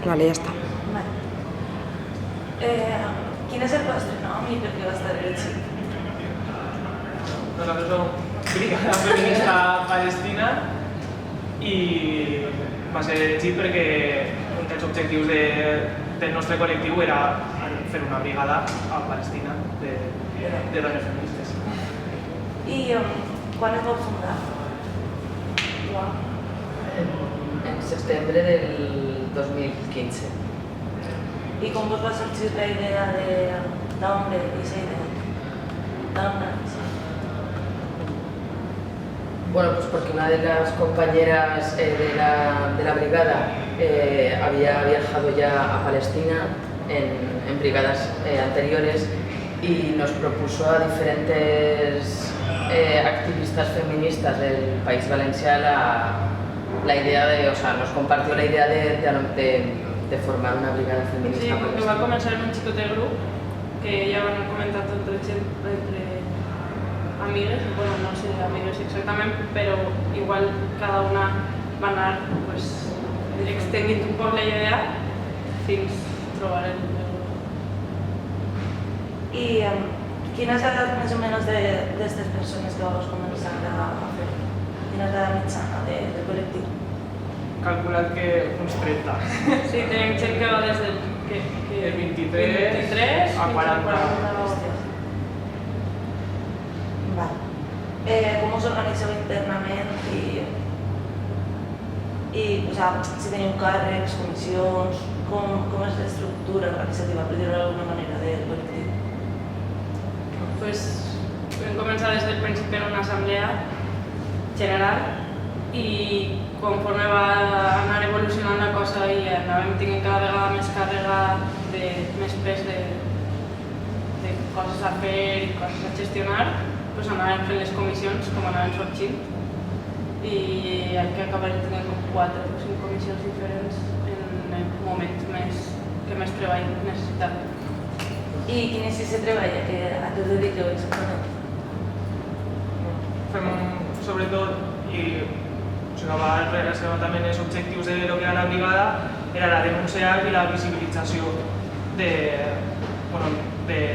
Vale, ja està. Quin és el vostre nom i per què va estar elegit? Nosaltres som Brigada Feminista Palestina i va ser elegit perquè un dels objectius del nostre col·lectiu era fer una brigada a Palestina de dones feministes. I quan es va fundar? En setembre del 2015. I com vos va sorgir la idea d'on aquesta idea? D'on nació? Bueno, pues porque una de las compañeras de la brigada había viajado ya a Palestina en brigadas anteriores y nos propuso a diferentes activistas feministas del País Valencià la idea nos compartió la idea de formar una brigada feminista. Sí, porque va a comenzar en un chicote grup que ya van a comentar entre amigues, bueno, no sé amigues exactament, però igual cada una va anar extendint un poc la idea fins trobar el... I quina és l'edat més o menys d'aquestes persones que vau començar a fer? Quina és l'edat mitjana del col·lectiu? Calculat que uns 30. Sí, tenim gent que va des del... El 23 a 40. Com us organitzeu internament i si teniu càrrecs, comissions, com és l'estructura organitzativa, per dir-ho d'alguna manera, del col·lectiu? Vam començar des del principi en una assemblea general i conforme va anar evolucionant la cosa i anàvem tenint cada vegada més càrrega, més pes de coses a fer i coses a gestionar, anàvem fent les comissions com anàvem sorgint i que acabarem tenint com 4 o 5 comissions diferents en el moment que més treball necessitem. I quin és aquest treball a què us dediqueu exactament? Fem sobretot, i va relacionat també amb els objectius de lo que era la brigada, era la denúncia i la visibilització de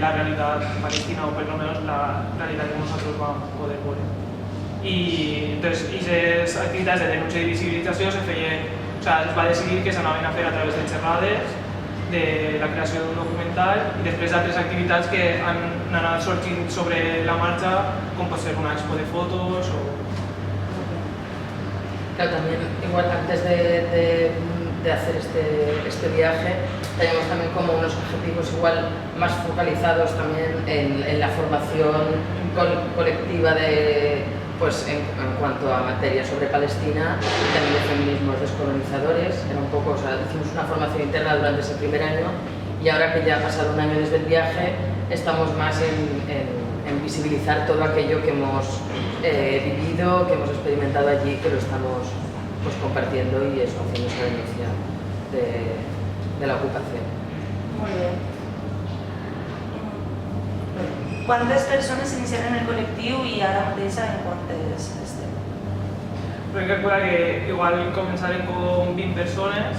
la realitat palestina o per almenys la realitat que nosaltres vam poder veure. I aquestes activitats de denúncia i visibilització es va decidir que s'anaven a fer a través de xerrades, de la creació d'un documental i després d'altres activitats que han anat sorgint sobre la marxa, com pot ser una expo de fotos o... Claro, también igual antes de hacer este viaje teníamos también como unos objetivos igual más focalizados también en la formación colectiva en cuanto a materia sobre Palestina y también de feminismos descolonizadores. Era un poco, hicimos una formación interna durante ese primer año y ahora que ya ha pasado un año desde el viaje estamos más en visibilizar todo aquello que hemos vivido, que hemos experimentado allí, que lo estamos compartiendo y eso, haciendo esa denuncia de la ocupación. Molt bé. Quantes persones s'iniciaren en el col·lectiu i ara mateix en quantes estem? Podem calcular que igual començarem com 20 persones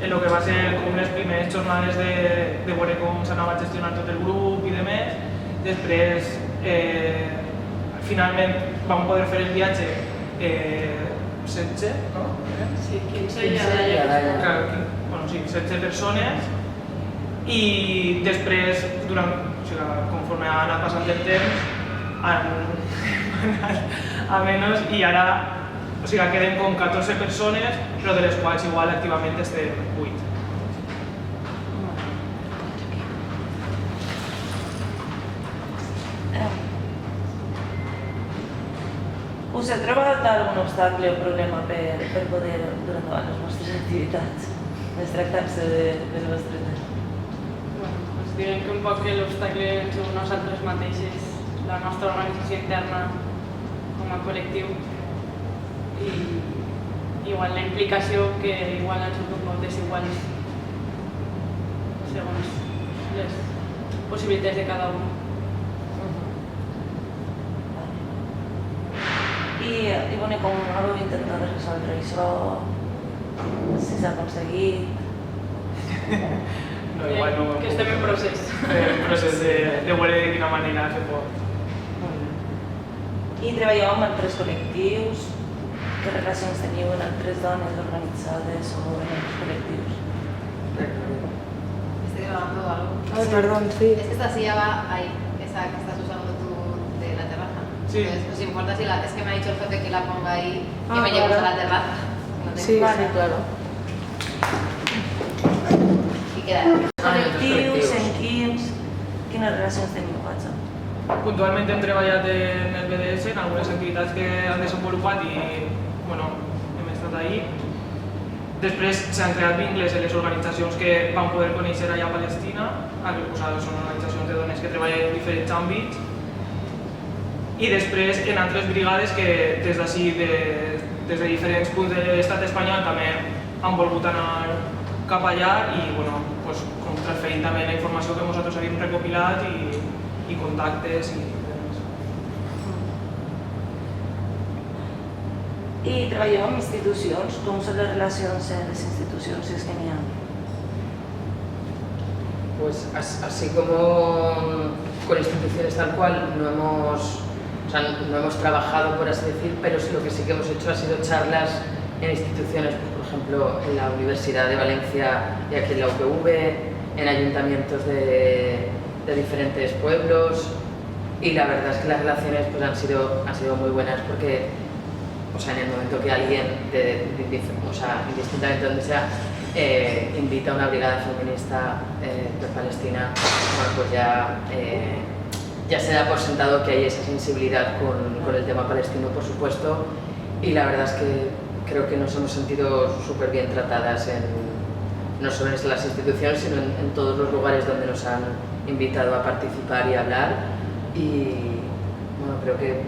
en el que va ser com les primeres jornades de veure com s'anava a gestionar tot el grup i demés. Després, finalment, vam poder fer el viatge 16, no? Sí, 15 i ara ja. Bueno, sí, 16 persones i després, conforme ha anat passant el temps, han anat a menys i ara queden com 14 persones, però de les quals igual activament estem 8. Us heu trobat algun obstacle o problema per poder dur endavant les vostres activitats, més tractar-se del vostre temps? Direm que un poc l'obstacle en som nosaltres mateixes, la nostra organització interna com a col·lectiu i igual la implicació que igual han sigut molt desiguals segons les possibilitats de cada un. I com heu intentat resoldre això? Si s'ha aconseguit? No, igual no... Que estem en procés. En procés de veure de quina manera se pot. I treballeu amb altres col·lectius? ¿Qué relacions teniu en altres dones organitzades o en altres col·lectius? Estoy grabando algo. Ay, perdón, sí. Es que esta silla va ahí, esa que estás usando tú de la terraza. Sí. Entonces, ¿os importa si la... Es que me ha dicho el jefe que la ponga ahí y Ah, me llevo claro. a la terraza? No tengo- Sí, sí, claro. Y queda ahí. Col·lectius, en quines relacions teniu, Guatxa? Puntualment hem treballat en el BDS, en algunes activitats que han desenvolupat i bueno, hem estat ahí. Després s'han creat vincles en les organitzacions que vam poder conèixer allà a Palestina, són organitzacions de dones que treballen en diferents àmbits. I després en altres brigades que des d'ací, des de diferents punts de l'estat espanyol també han volgut anar cap allà i bueno, pues, transferint també la informació que nosaltres havíem recopilat i contactes i demés. I treballeu amb institucions? Com són les relacions en les institucions, si és que n'hi ha? Pues así como con instituciones tal cual no hemos trabajado, por así decir, pero sí, lo que sí que hemos hecho ha sido charlas en instituciones, pues, por ejemplo, en la Universidad de Valencia y aquí en la UPV, en ayuntamientos de diferentes pueblos, y la verdad es que las relaciones pues, han sido muy buenas porque en el momento que alguien, indistintamente donde sea, invita a una brigada feminista de Palestina, bueno, pues ya se da por sentado que hay esa sensibilidad con el tema palestino, por supuesto, y la verdad es que creo que nos hemos sentido súper bien tratadas no solo en las instituciones, sino en todos los lugares donde nos han invitado a participar y a hablar, y bueno, creo que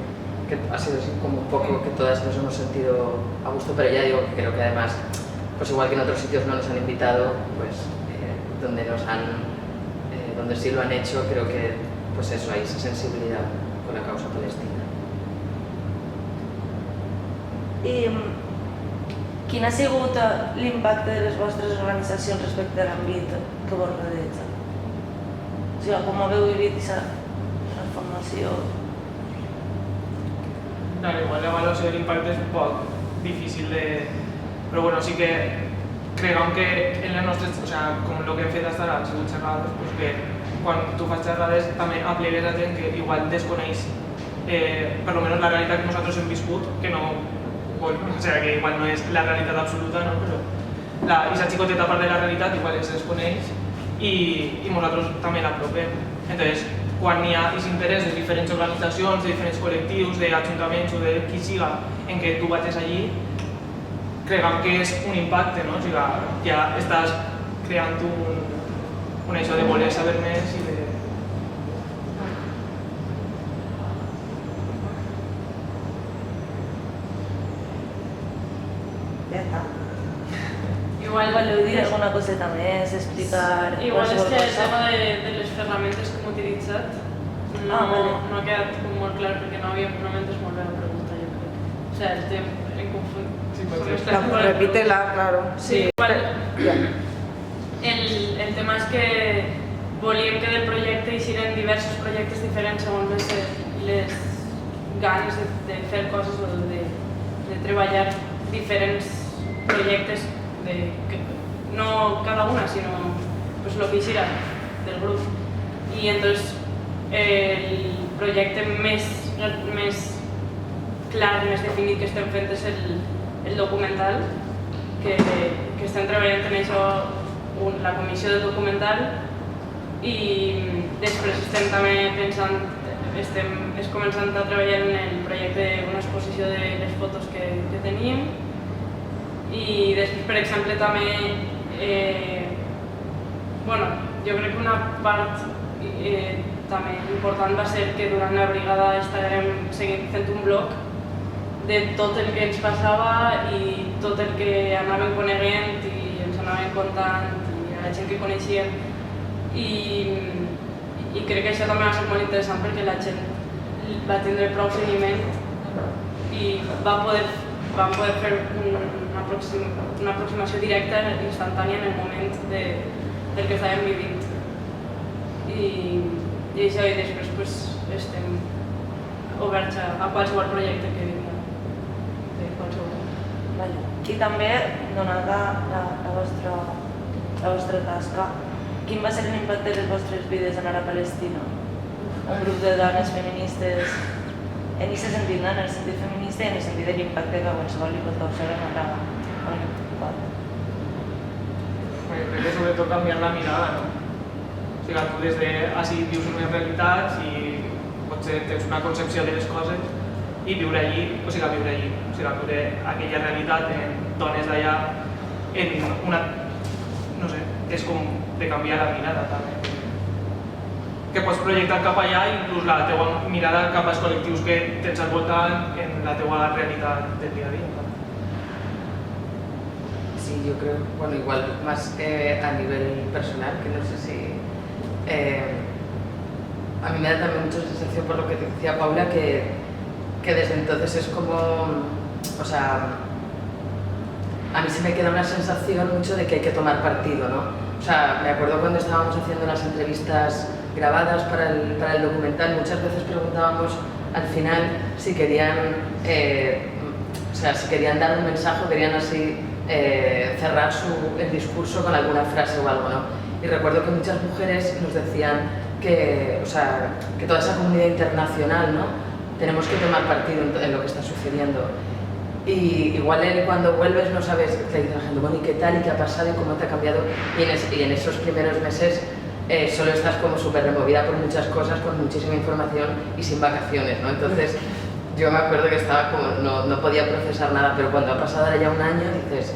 ha sido así como un poco que todas nos hemos sentido a gusto, pero ya digo que creo que además, pues igual que en otros sitios no nos han invitado, pues donde sí lo han hecho, creo que pues eso, hay esa sensibilidad con la causa palestina. I quin ha sigut l'impacte de les vostres organitzacions respecte a l'àmbit que vos rodeja? O sigui, com heu vivit aquesta transformació? Claro, igual la evaluació de l'impacte és un poc difícil de... Però bueno, sí que creiem que en les nostres, com el que hem fet fins ara han sigut xerrades, pues que quan tu fas xerrades també aplegues a gent que igual desconeix per almenys la realitat que nosaltres hem viscut, que no... que igual no és la realitat absoluta, no? Però aquesta xicoteta part de la realitat igual es desconeix i nosaltres també l'apropem. Entonces, quan hi ha aquest interès de diferents organitzacions, de diferents col·lectius, d'ajuntaments o de qui siga en què tu vagis allí, creiem que és un impacte, no? O sigui, ja estàs creant un això de voler saber més i de... Ja està. Igual Voleu dir alguna coseta més, explicar... Igual és qualsevol que el cosa? tema de les ferramentes que hem utilitzat no ha quedat molt clar perquè no m'entès molt bé la pregunta, jo crec. O sigui, el temps en confon... Repítela, claro. Sí, igual el tema és que volíem que del projecte hixiren diversos projectes diferents segons les ganes de fer coses o de treballar diferents projectes no cada una, sino pues lo que hiciera del grup. Y entonces el projecte més clar, més definit que estem fent és el documental, que estem treballant en això, la comissió del documental, i després estem també pensant, és començant a treballar en el projecte d'una exposició de les fotos que teníem, i després, per exemple, també, jo crec que una part també important va ser que durant la brigada estarem seguint fent un blog de tot el que ens passava i tot el que anàvem coneguent i ens anàvem contant i a la gent que coneixíem. I crec que això també va ser molt interessant perquè la gent va tindre prou seguiment i vam poder fer una aproximació directa, instantània, en el moment del que estàvem vivint. I això, i després pues, estem oberts a qualsevol projecte que vingui de qualsevol. Vale. I també, donada la vostra tasca, quin va ser l'impacte de les vostres vides anar a Palestina? Un grup de dones feministes, en aquest sentit, no? En el sentit feminista i en el sentit de l'impacte que qualsevol li pot causar anar a un impacte. Crec que sobretot canviar la mirada, no? O sigui, tu des d'ací vius unes realitats i potser tens una concepció de les coses i viure allí, o sigui, viure aquella realitat en dones d'allà en una... no sé, és com de canviar la mirada també. Que pots projectar cap allà i inclús la teua mirada cap als col·lectius que tens al voltant en la teua realitat del dia a dia. Sí, yo creo, bueno, igual más a nivel personal, que no sé si... a mí me da también mucha sensación por lo que decía Paula, que desde entonces es como... O sea, a mí se me queda una sensación mucho de que hay que tomar partido, ¿no? O sea, me acuerdo cuando estábamos haciendo las entrevistas grabadas para el documental, muchas veces preguntábamos al final si querían, si querían dar un mensaje o querían así cerrar el discurso con alguna frase o algo, ¿no? Y recuerdo que muchas mujeres nos decían que toda esa comunidad internacional, ¿no? Tenemos que tomar partido en lo que está sucediendo. Y igual cuando vuelves no sabes, te dice la gente, bueno, ¿y qué tal? ¿Y qué ha pasado? ¿Y cómo te ha cambiado? Y en esos primeros meses solo estás como súper removida por muchas cosas, con muchísima información y sin vacaciones, ¿no? Entonces yo me acuerdo que estaba como, no podía procesar nada, pero cuando ha pasado ahora ya un año dices,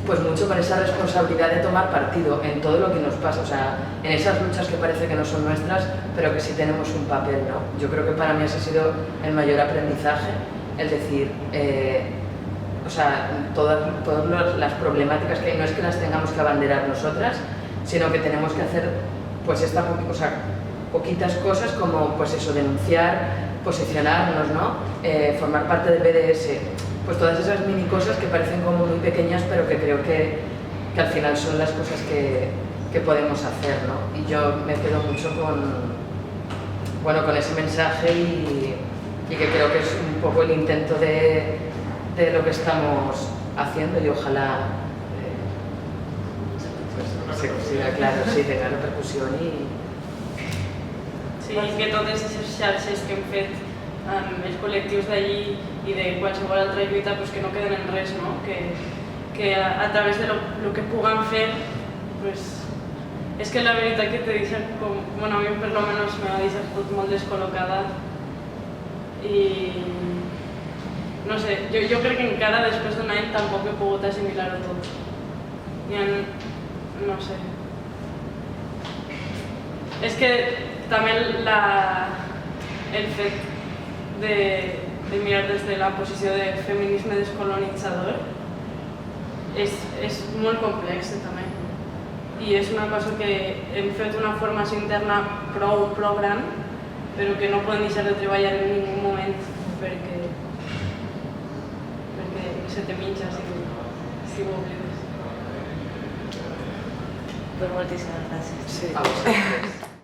pues mucho con esa responsabilidad de tomar partido en todo lo que nos pasa, o sea, en esas luchas que parece que no son nuestras, pero que sí tenemos un papel, ¿no? Yo creo que para mí ese ha sido el mayor aprendizaje, el decir, o sea, todas las problemáticas que hay, no es que las tengamos que abanderar nosotras, sino que tenemos que hacer, pues, poquitas cosas como, pues eso, denunciar, posicionarnos, ¿no? Formar parte del BDS, pues todas esas mini cosas que parecen como muy pequeñas, pero que creo que al final son las cosas que podemos hacer, ¿no? Y yo me quedo mucho con ese mensaje y que creo que es un poco el intento de lo que estamos haciendo y ojalá se consiga, claro, sí, tenga repercusión y... Sí, que totes aquestes xarxes que hem fet amb els col·lectius d'allí i de qualsevol altra lluita pues, que no queden en res, no? Que a través de lo que puguem fer, pues, és que la veritat que te deixa, bueno, a mi per lo menos me va deixar tot molt descol·locada i no sé, jo crec que encara després d'un any tampoc he pogut assimilar-ho tot. No sé. És que també el fet de mirar des de la posició de feminisme descolonitzador és molt complex també. I és una cosa que hem fet una formació interna prou gran, però que no podem deixar de treballar en ningú moment perquè se te minxa si ho oblides. Pues moltíssimes gràcies. Sí, a vosaltres.